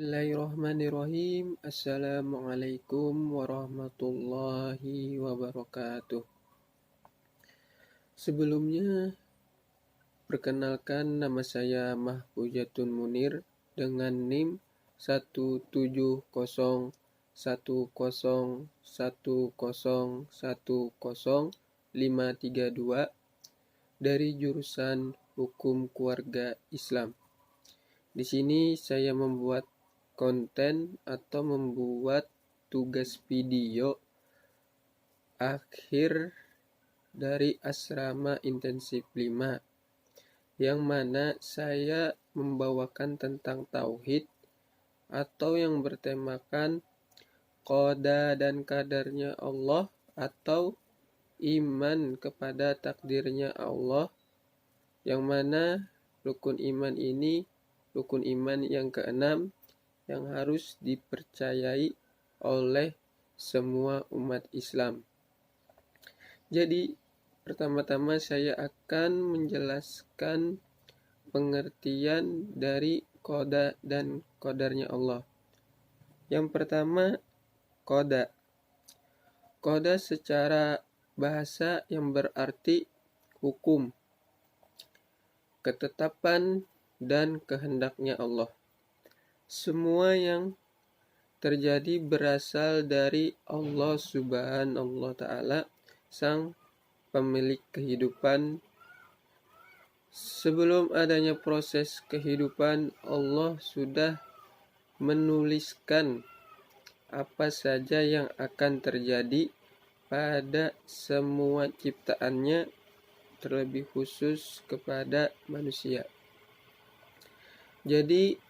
Bismillahirrahmanirrahim. Assalamualaikum warahmatullahi wabarakatuh. Sebelumnya, perkenalkan nama saya Mahfujatun Munir dengan NIM 1701010100532 dari jurusan Hukum Keluarga Islam. Di sini saya membuat konten atau membuat tugas video akhir dari asrama intensif 5, yang mana saya membawakan tentang tauhid atau yang bertemakan qada dan kadarnya Allah atau iman kepada takdirnya Allah, yang mana rukun iman ini rukun iman yang keenam yang harus dipercayai oleh semua umat Islam. Jadi, pertama-tama saya akan menjelaskan pengertian dari qada dan qadarnya Allah. Yang pertama, qada. Qada secara bahasa yang berarti hukum, ketetapan, dan kehendaknya Allah. Semua yang terjadi berasal dari Allah Subhanahu wa Ta'ala, Sang Pemilik kehidupan. Sebelum adanya proses kehidupan, Allah sudah menuliskan apa saja yang akan terjadi pada semua ciptaannya, terlebih khusus kepada manusia. Jadi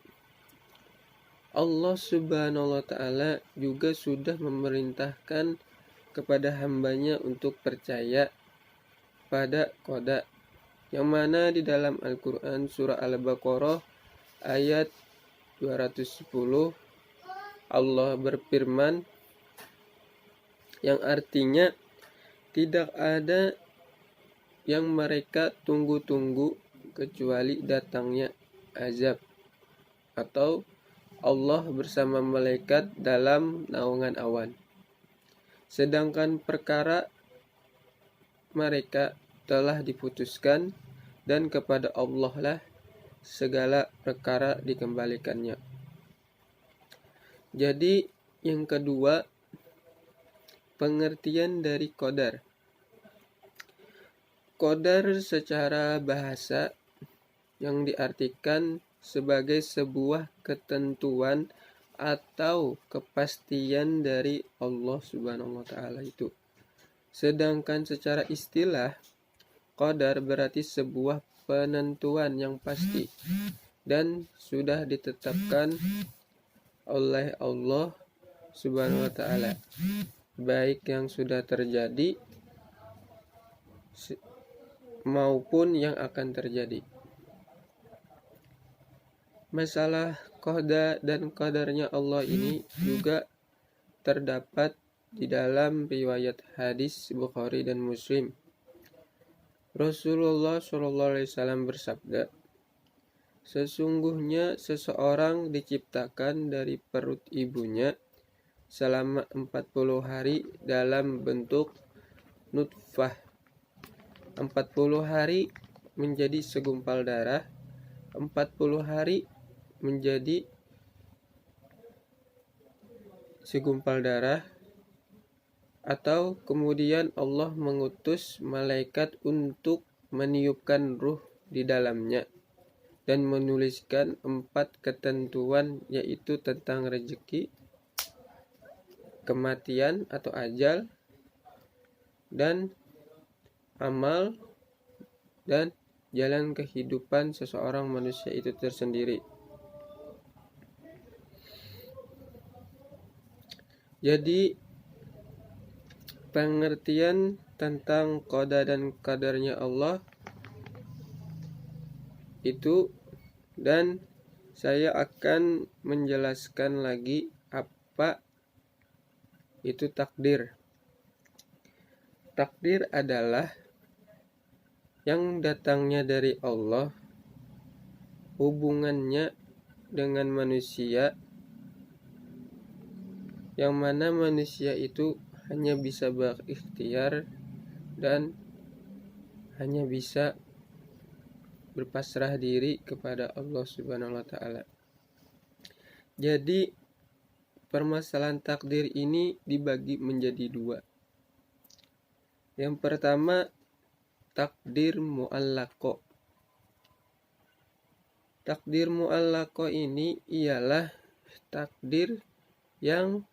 Allah Subhanahu wa Ta'ala juga sudah memerintahkan kepada hambanya untuk percaya pada qada, yang mana di dalam Al-Quran surah Al-Baqarah ayat 210 Allah berfirman, yang artinya tidak ada yang mereka tunggu-tunggu kecuali datangnya azab, atau Allah bersama malaikat dalam naungan awan. Sedangkan perkara mereka telah diputuskan, dan kepada Allah lah segala perkara dikembalikannya. Jadi yang kedua, pengertian dari qadar. Qadar secara bahasa yang diartikan sebagai sebuah ketentuan atau kepastian dari Allah Subhanahu wa Ta'ala itu. Sedangkan secara istilah, qadar berarti sebuah penentuan yang pasti dan sudah ditetapkan oleh Allah Subhanahu wa Ta'ala, baik yang sudah terjadi maupun yang akan terjadi. Masalah qada dan qadarnya Allah ini juga terdapat di dalam riwayat hadis Bukhari dan Muslim. Rasulullah SAW bersabda, sesungguhnya seseorang diciptakan dari perut ibunya selama 40 hari dalam bentuk nutfah. 40 hari menjadi segumpal darah, 40 hari menjadi segumpal darah, atau kemudian Allah mengutus malaikat untuk meniupkan ruh di dalamnya dan menuliskan 4 ketentuan, yaitu tentang rezeki, kematian atau ajal, dan amal, dan jalan kehidupan seseorang manusia itu tersendiri. Jadi pengertian tentang qada dan qadarnya Allah itu, dan saya akan menjelaskan lagi apa itu takdir. Takdir adalah yang datangnya dari Allah, hubungannya dengan manusia yang mana manusia itu hanya bisa berikhtiar dan hanya bisa berpasrah diri kepada Allah Subhanahu wa taala. Jadi permasalahan takdir ini dibagi menjadi dua. Yang pertama, takdir mu'allaqo. Takdir mu'allaqo ini ialah takdir yang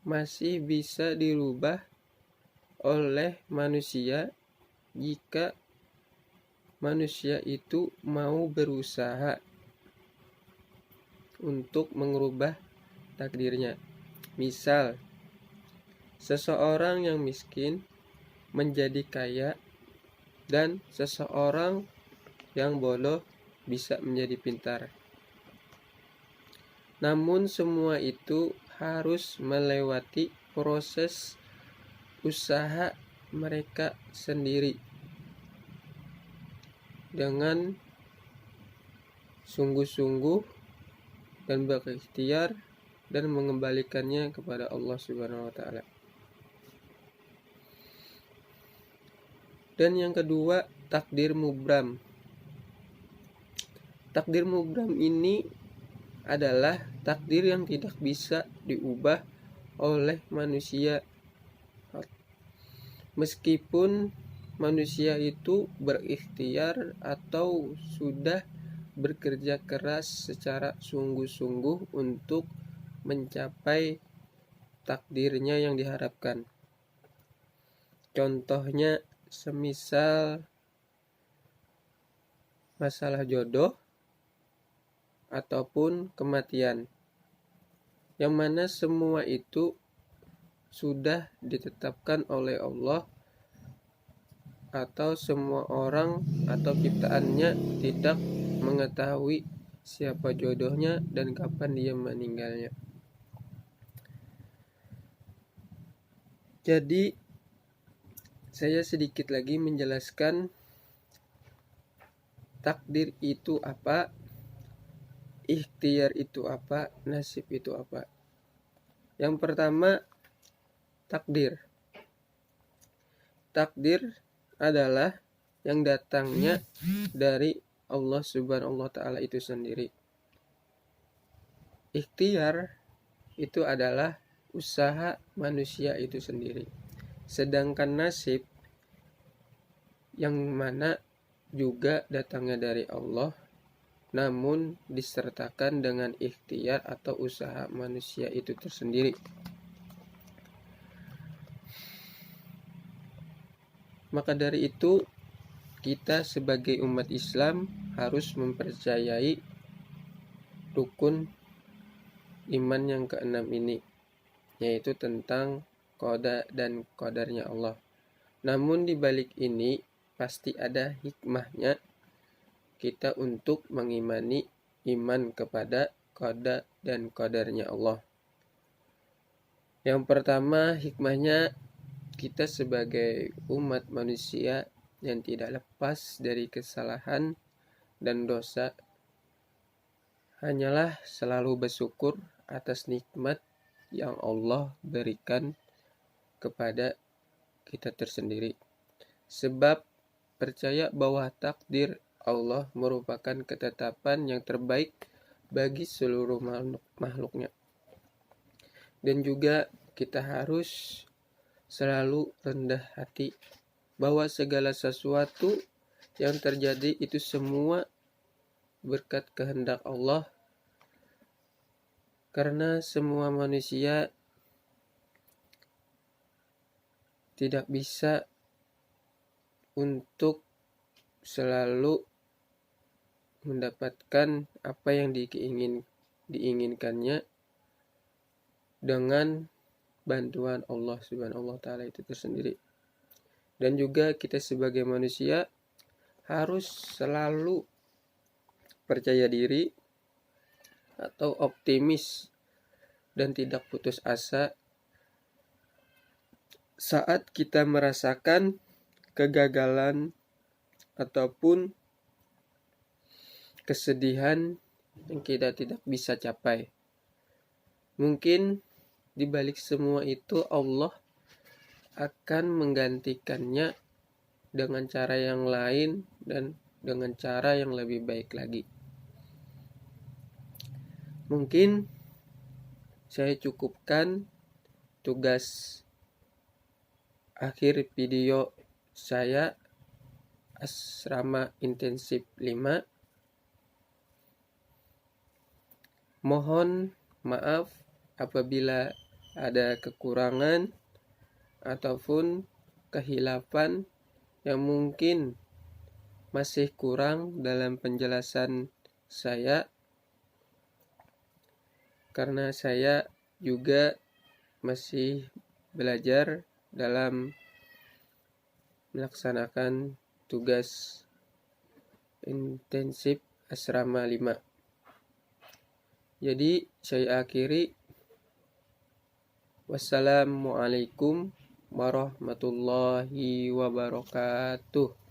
masih bisa dirubah oleh manusia jika manusia itu mau berusaha untuk mengubah takdirnya. Misal, seseorang yang miskin menjadi kaya dan seseorang yang bodoh bisa menjadi pintar. Namun semua itu harus melewati proses usaha mereka sendiri dengan sungguh-sungguh dan berikhtiar dan mengembalikannya kepada Allah Subhanahu wa taala. Dan yang kedua, takdir mubram. Takdir mubram ini adalah takdir yang tidak bisa diubah oleh manusia. Meskipun manusia itu berikhtiar atau sudah bekerja keras secara sungguh-sungguh untuk mencapai takdirnya yang diharapkan. Contohnya semisal masalah jodoh ataupun kematian, yang mana semua itu sudah ditetapkan oleh Allah, atau semua orang atau ciptaannya tidak mengetahui siapa jodohnya dan kapan dia meninggalnya. Jadi saya sedikit lagi menjelaskan takdir itu apa, ikhtiar itu apa, nasib itu apa. Yang pertama, takdir. Takdir adalah yang datangnya dari Allah Subhanahu wa taala itu sendiri. Ikhtiar itu adalah usaha manusia itu sendiri. Sedangkan nasib yang mana juga datangnya dari Allah, namun disertakan dengan ikhtiar atau usaha manusia itu tersendiri. Maka dari itu, kita sebagai umat Islam harus mempercayai rukun iman yang keenam ini, yaitu tentang qada dan qadarnya Allah. Namun di balik ini pasti ada hikmahnya kita untuk mengimani iman kepada qada dan qadarnya Allah. Yang pertama, hikmahnya kita sebagai umat manusia yang tidak lepas dari kesalahan dan dosa hanyalah selalu bersyukur atas nikmat yang Allah berikan kepada kita tersendiri. Sebab percaya bahwa takdir Allah merupakan ketetapan yang terbaik bagi seluruh makhluknya. Dan juga kita harus selalu rendah hati bahwa segala sesuatu yang terjadi itu semua berkat kehendak Allah, karena semua manusia tidak bisa untuk selalu mendapatkan apa yang diinginkannya dengan bantuan Allah Subhanahu wa taala itu tersendiri. Dan juga kita sebagai manusia harus selalu percaya diri atau optimis dan tidak putus asa saat kita merasakan kegagalan ataupun kesedihan yang kita tidak bisa capai. Mungkin di balik semua itu Allah akan menggantikannya dengan cara yang lain dan dengan cara yang lebih baik lagi. Mungkin saya cukupkan tugas akhir video saya asrama intensif 5. Mohon maaf apabila ada kekurangan ataupun kehilafan yang mungkin masih kurang dalam penjelasan saya, karena saya juga masih belajar dalam melaksanakan tugas intensif asrama 5. Jadi saya akhiri. Wassalamualaikum warahmatullahi wabarakatuh.